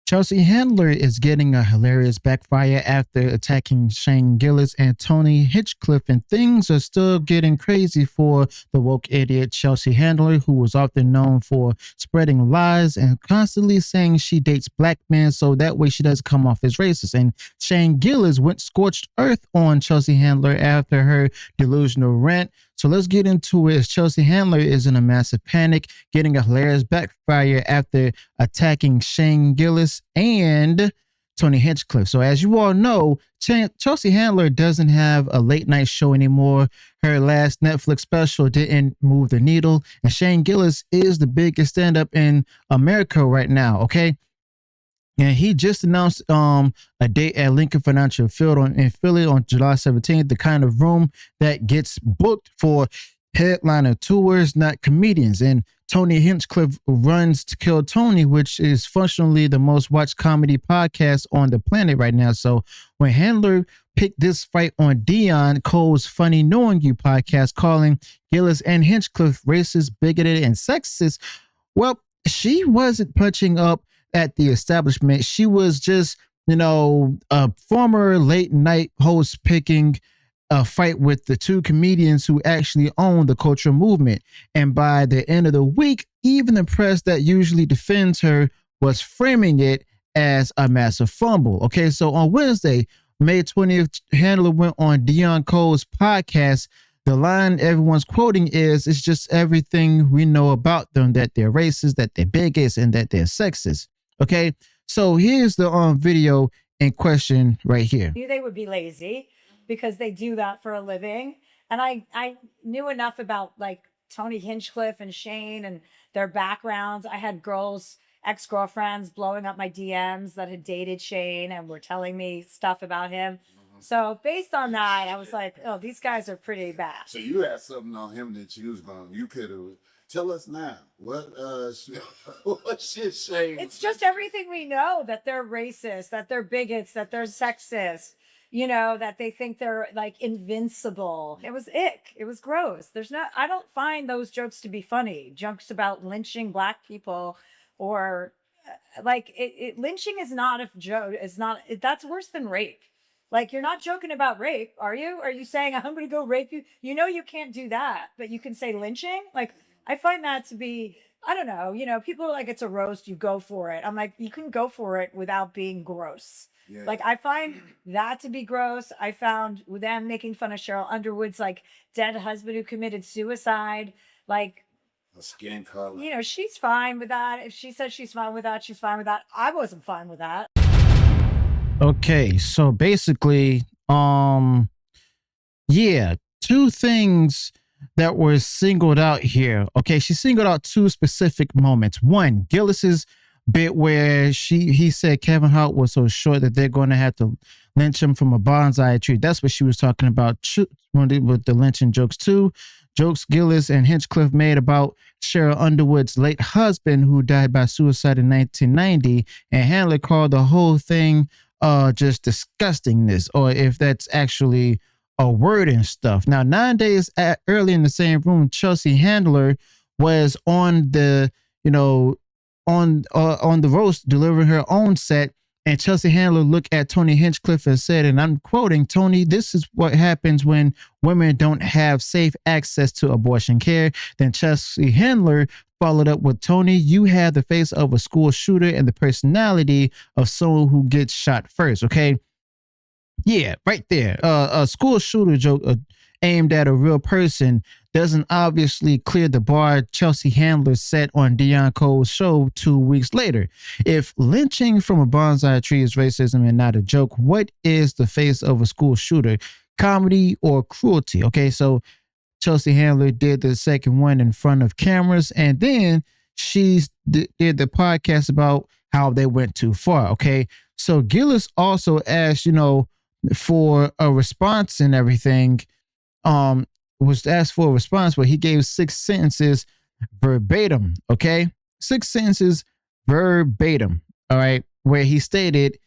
Chelsea Handler is getting a hilarious backfire after attacking Shane Gillis and Tony Hinchcliffe, and things are still getting crazy for the woke idiot Chelsea Handler, who was often known for spreading lies and constantly saying she dates black men so that way she doesn't come off as racist. And Shane Gillis went scorched earth on Chelsea Handler after her delusional rant. So let's get into it. Chelsea Handler is in a massive panic, getting a hilarious backfire after attacking Shane Gillis and Tony Hinchcliffe. So as you all know, Chelsea Handler doesn't have a late night show anymore. Her last Netflix special didn't move the needle. And Shane Gillis is the biggest stand-up in America right now, okay? And he just announced a date at Lincoln Financial Field in Philly on July 17th, the kind of room that gets booked for headliner tours, not comedians. And Tony Hinchcliffe runs To Kill Tony, which is functionally the most watched comedy podcast on the planet right now. So when Handler picked this fight on Dion Cole's Funny Knowing You podcast, calling Gillis and Hinchcliffe racist, bigoted, and sexist, well, she wasn't punching up at the establishment. She was just, a former late night host picking a fight with the two comedians who actually own the cultural movement. And by the end of the week, even the press that usually defends her was framing it as a massive fumble. Okay, so on Wednesday, May 20th, Handler went on Dion Cole's podcast. The line everyone's quoting is, it's just everything we know about them, that they're racist, that they're bigots, and that they're sexist. Okay, so here's the video in question right here. They would be lazy because they do that for a living. And I knew enough about like Tony Hinchcliffe and Shane and their backgrounds. I had ex-girlfriends blowing up my DMs that had dated Shane and were telling me stuff about him. So based on that, I was like, oh, these guys are pretty bad. So you had something on him that you could have. Tell us now. What shit Shane? It's just everything we know, that they're racist, that they're bigots, that they're sexist, that they think they're like invincible. It was ick. It was gross. I don't find those jokes to be funny. Jokes about lynching black people or lynching is not a joke. That's worse than rape. Like, you're not joking about rape, are you? Are you saying, I'm going to go rape you? You can't do that, but you can say lynching? Like, I find that to be, I don't know, people are like, it's a roast, you go for it. I'm like, you can go for it without being gross. Yeah. Like, I find that to be gross. I found them making fun of Cheryl Underwood's, like, dead husband who committed suicide. Like, a skin color. She's fine with that. If she says she's fine with that, she's fine with that. I wasn't fine with that. Okay, so basically, two things that were singled out here. Okay, she singled out two specific moments. One, Gillis's bit where he said Kevin Hart was so short that they're going to have to lynch him from a bonsai tree. That's what she was talking about with the lynching jokes. Two, jokes Gillis and Hinchcliffe made about Cheryl Underwood's late husband who died by suicide in 1990, and Handler called the whole thing just disgustingness, or if that's actually a word and stuff. Now, 9 days early in the same room, Chelsea Handler was on the, on the roast, delivering her own set, and Chelsea Handler looked at Tony Hinchcliffe and said, and I'm quoting, Tony, this is what happens when women don't have safe access to abortion care. Then Chelsea Handler followed up with, Tony, you have the face of a school shooter and the personality of someone who gets shot first. Okay. Yeah, right there. A school shooter joke aimed at a real person doesn't obviously clear the bar Chelsea Handler set on Dion Cole's show 2 weeks later. If lynching from a bonsai tree is racism and not a joke, what is the face of a school shooter? Comedy or cruelty? Okay, so Chelsea Handler did the second one in front of cameras, and then she did the podcast about how they went too far. Okay, so Gillis also asked, for a response and everything. Was asked for a response, but he gave 6 sentences verbatim. Okay, 6 sentences verbatim. All right, where he stated,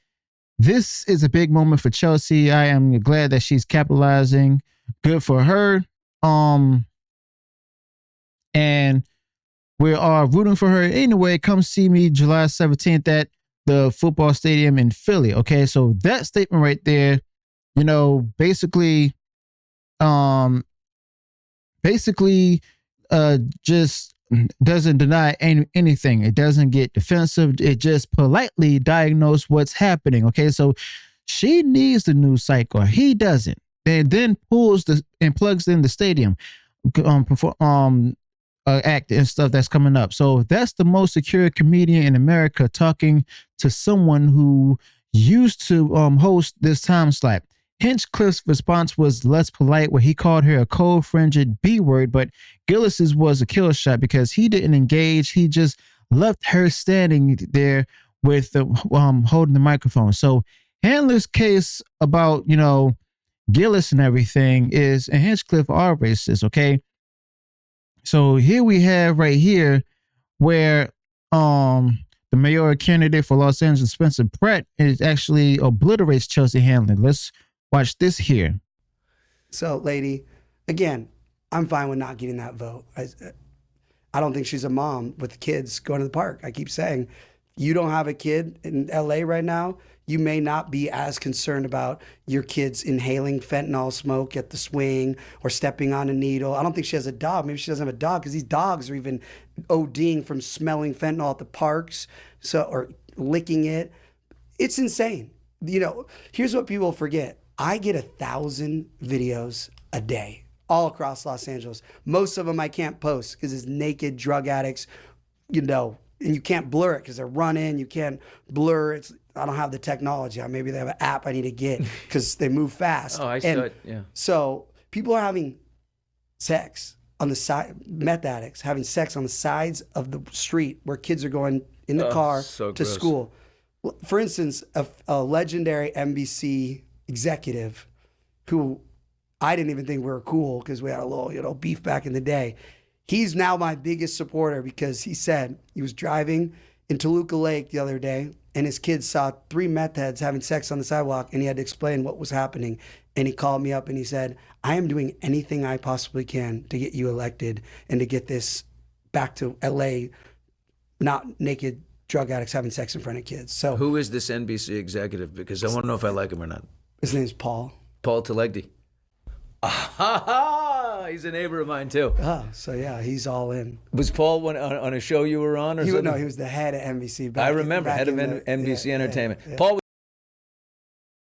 "This is a big moment for Chelsea. I am glad that she's capitalizing. Good for her. And we are rooting for her anyway. Come see me July 17th at the football stadium in Philly. Okay, so that statement right there, basically, um, basically, just doesn't deny anything. It doesn't get defensive. It just politely diagnoses what's happening. Okay, so she needs the news cycle. He doesn't. And then pulls and plugs in the stadium act and stuff that's coming up. So that's the most secure comedian in America talking to someone who used to host this time slot. Hinchcliffe's response was less polite, where he called her a cold, frigid B word, but Gillis's was a kill shot because he didn't engage. He just left her standing there with the holding the microphone. So Handler's case about Gillis and everything is, and Hinchcliffe are racist. Okay, so here we have right here where the mayoral candidate for Los Angeles, Spencer Pratt, is actually obliterates Chelsea Handler. Let's watch this here. So, lady, again, I'm fine with not getting that vote. I don't think she's a mom with kids going to the park. I keep saying, you don't have a kid in LA right now, you may not be as concerned about your kids inhaling fentanyl smoke at the swing or stepping on a needle. I don't think she has a dog. Maybe she doesn't have a dog because these dogs are even ODing from smelling fentanyl at the parks, or licking it. It's insane. Here's what people forget. I get 1,000 videos a day all across Los Angeles. Most of them I can't post because it's naked drug addicts, and you can't blur it because they're running. You can't blur. I don't have the technology. Maybe they have an app I need to get because they move fast. Oh, I saw it, yeah. So people are having sex on the side, meth addicts having sex on the sides of the street where kids are going in the car so to gross. school. For instance, a legendary NBC executive who I didn't even think we were cool because we had a little beef back in the day. He's now my biggest supporter because he said he was driving in Toluca Lake the other day and his kids saw 3 meth heads having sex on the sidewalk and he had to explain what was happening. And he called me up and he said, I am doing anything I possibly can to get you elected and to get this back to LA, not naked drug addicts having sex in front of kids. So who is this NBC executive? Because I want to know if I like him or not. His name's Paul. Paul Telegdi. He's a neighbor of mine too. Oh, so yeah, he's all in. Was Paul on a show you were on or something? No, he was the head of NBC. I remember, head of NBC Entertainment. Yeah. Paul.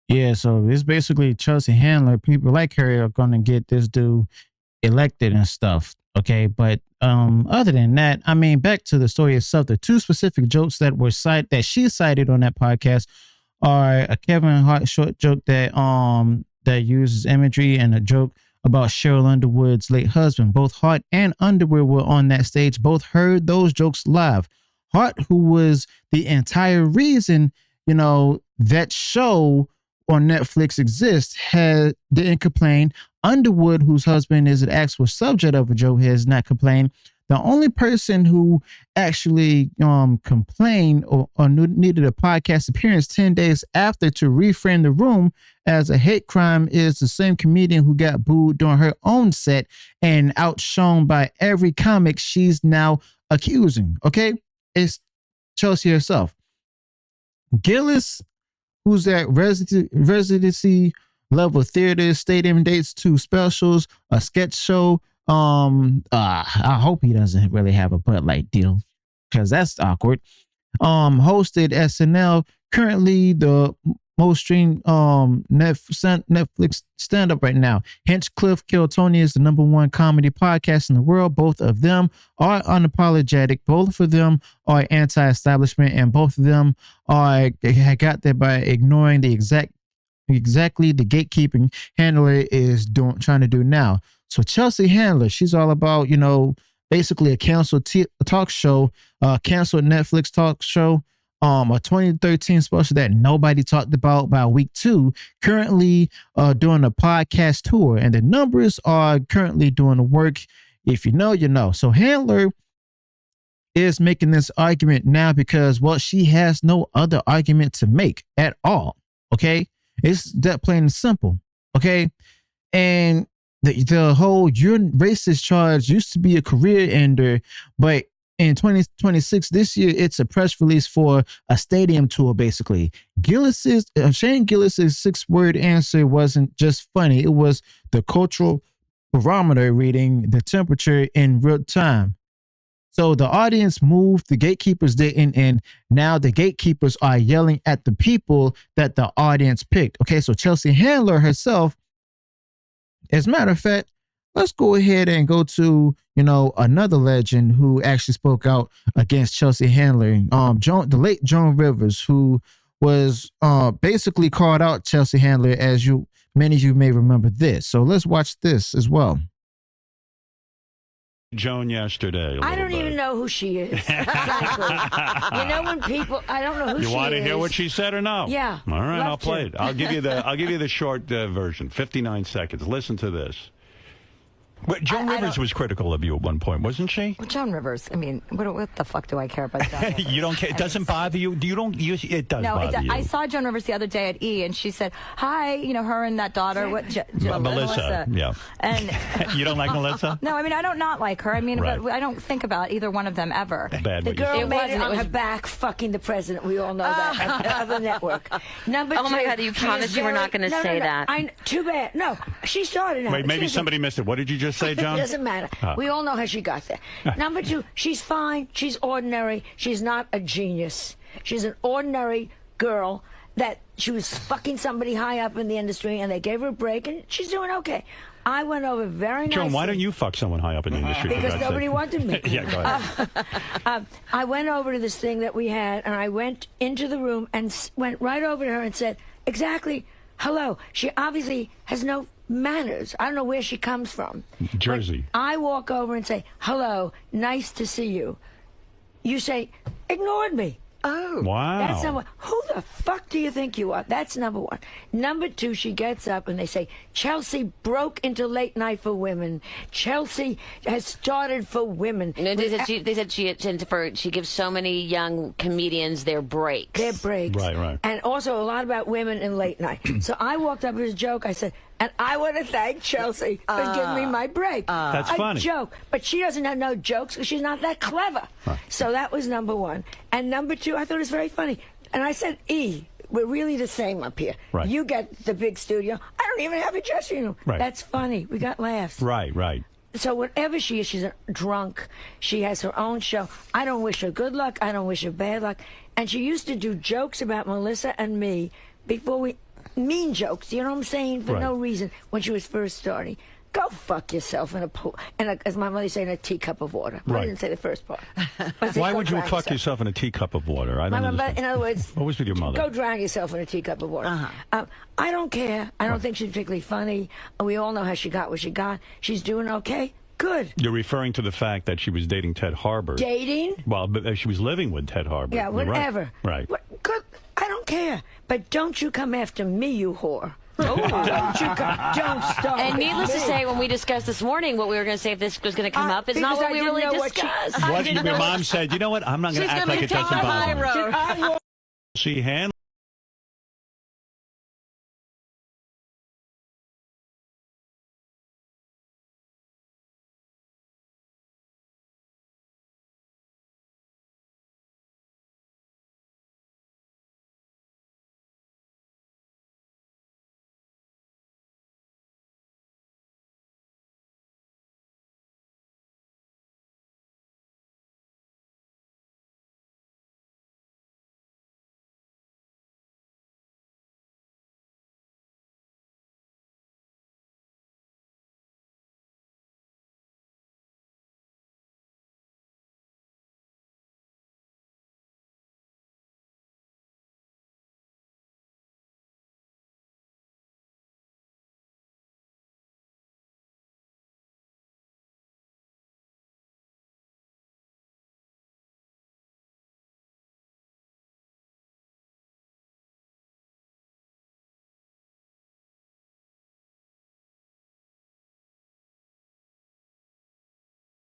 Yeah, so it's basically Chelsea Handler. People like her are going to get this dude elected and stuff. Okay, but other than that, back to the story itself. The 2 specific jokes that she cited on that podcast are a Kevin Hart short joke that uses imagery and a joke about Cheryl Underwood's late husband. Both Hart and Underwood were on that stage. Both heard those jokes live. Hart, who was the entire reason, that show on Netflix exists, didn't complain. Underwood, whose husband is an actual subject of a joke, has not complained. The only person who actually complained or needed a podcast appearance 10 days after to reframe the room as a hate crime is the same comedian who got booed during her own set and outshone by every comic she's now accusing. Okay? It's Chelsea herself. Gillis, who's at residency level theater, stadium dates, 2 specials, a sketch show. I hope he doesn't really have a Bud Light deal because that's awkward. Hosted SNL, currently the most streamed Netflix stand-up right now. Hinchcliffe Kill Tony is the #1 comedy podcast in the world. Both of them are unapologetic. Both of them are anti-establishment, and both of them got there by ignoring exactly the gatekeeping Handler is trying to do now. So Chelsea Handler, she's all about, basically a canceled talk show, canceled Netflix talk show, a 2013 special that nobody talked about by week 2, currently doing a podcast tour. And the numbers are currently doing the work. If you know, you know. So Handler is making this argument now because, well, she has no other argument to make at all. Okay? It's that plain and simple. Okay? And the whole you're racist charge used to be a career ender, but in 2026, this year, it's a press release for a stadium tour, basically. Shane Gillis's 6-word answer wasn't just funny. It was the cultural barometer reading the temperature in real time. So the audience moved, the gatekeepers didn't, and now the gatekeepers are yelling at the people that the audience picked. Okay, so Chelsea Handler herself, as a matter of fact, let's go ahead and go to, another legend who actually spoke out against Chelsea Handler, the late Joan Rivers, who was basically called out Chelsea Handler, as many of you may remember this. So let's watch this as well. Joan yesterday. I don't even know who she is. Exactly. When people, I don't know who she is. You want to hear what she said or no? Yeah. All right, I'll play it. I'll give you the short version, 59 seconds. Listen to this. But Joan Rivers was critical of you at one point, wasn't she? Well, Joan Rivers. I mean, what the fuck do I care about Joan Rivers? You don't care. It doesn't bother you. It does bother you. I saw Joan Rivers the other day at E, and she said, "Hi," her and that daughter. Melissa. Yeah. And you don't like Melissa? No, I mean I don't not like her. I mean, right. but I don't think about either one of them ever. Bad. The girl made it on her back, fucking the president. We all know that of the network. Number two. Oh my God! You promised you were not going to say that. Too bad. No, she started out. Wait, maybe somebody missed it. What did you just say, Joan? Doesn't matter. We all know how she got there. Number two, she's fine. She's ordinary. She's not a genius. She's an ordinary girl that she was fucking somebody high up in the industry, and they gave her a break, and she's doing okay. I went over very nicely. Joan, why don't you fuck someone high up in the industry? Because nobody wanted me. Yeah, go ahead. I went over to this thing that we had, and I went into the room and went right over to her and said, exactly, hello. She obviously has no manners. I don't know where she comes from. Jersey. When I walk over and say, hello, nice to see you. You say, ignored me. Oh. Wow. That's number one. Who the fuck do you think you are? That's number one. Number two, she gets up and they say, Chelsea broke into late night for women. Chelsea has started for women. And they said she gives so many young comedians their breaks. Their breaks. Right. And also a lot about women in late night. So I walked up with a joke. I said, and I want to thank Chelsea for giving me my break. That's funny. A joke. But she doesn't have no jokes because she's not that clever. Huh. So that was number one. And number two, I thought it was very funny. And I said, E, we're really the same up here. Right. You get the big studio. I don't even have a dressing room. Right. That's funny. We got laughs. Right. So whatever she is, she's a drunk. She has her own show. I don't wish her good luck. I don't wish her bad luck. And she used to do jokes about Melissa and me before we... mean jokes, you know what I'm saying, for no reason, when she was first starting. Go fuck yourself in a pool, as my mother said, in a teacup of water. I didn't say the first part. Why would you fuck yourself in a teacup of water? I don't understand. In other words, what was with your mother? Go drown yourself in a teacup of water. I don't care. I don't think she's particularly funny. We all know how she got what she got. She's doing okay. Good. You're referring to the fact that she was dating Ted Harbor. Dating? Well, but she was living with Ted Harbor. Yeah, whatever. Right. Good. I don't care. But don't you come after me, you whore. Don't start. And needless to say, when we discussed this morning what we were going to say if this was going to come up, it's not what we really discussed. Your mom said, you know what, I'm not going to act like it doesn't bother me. She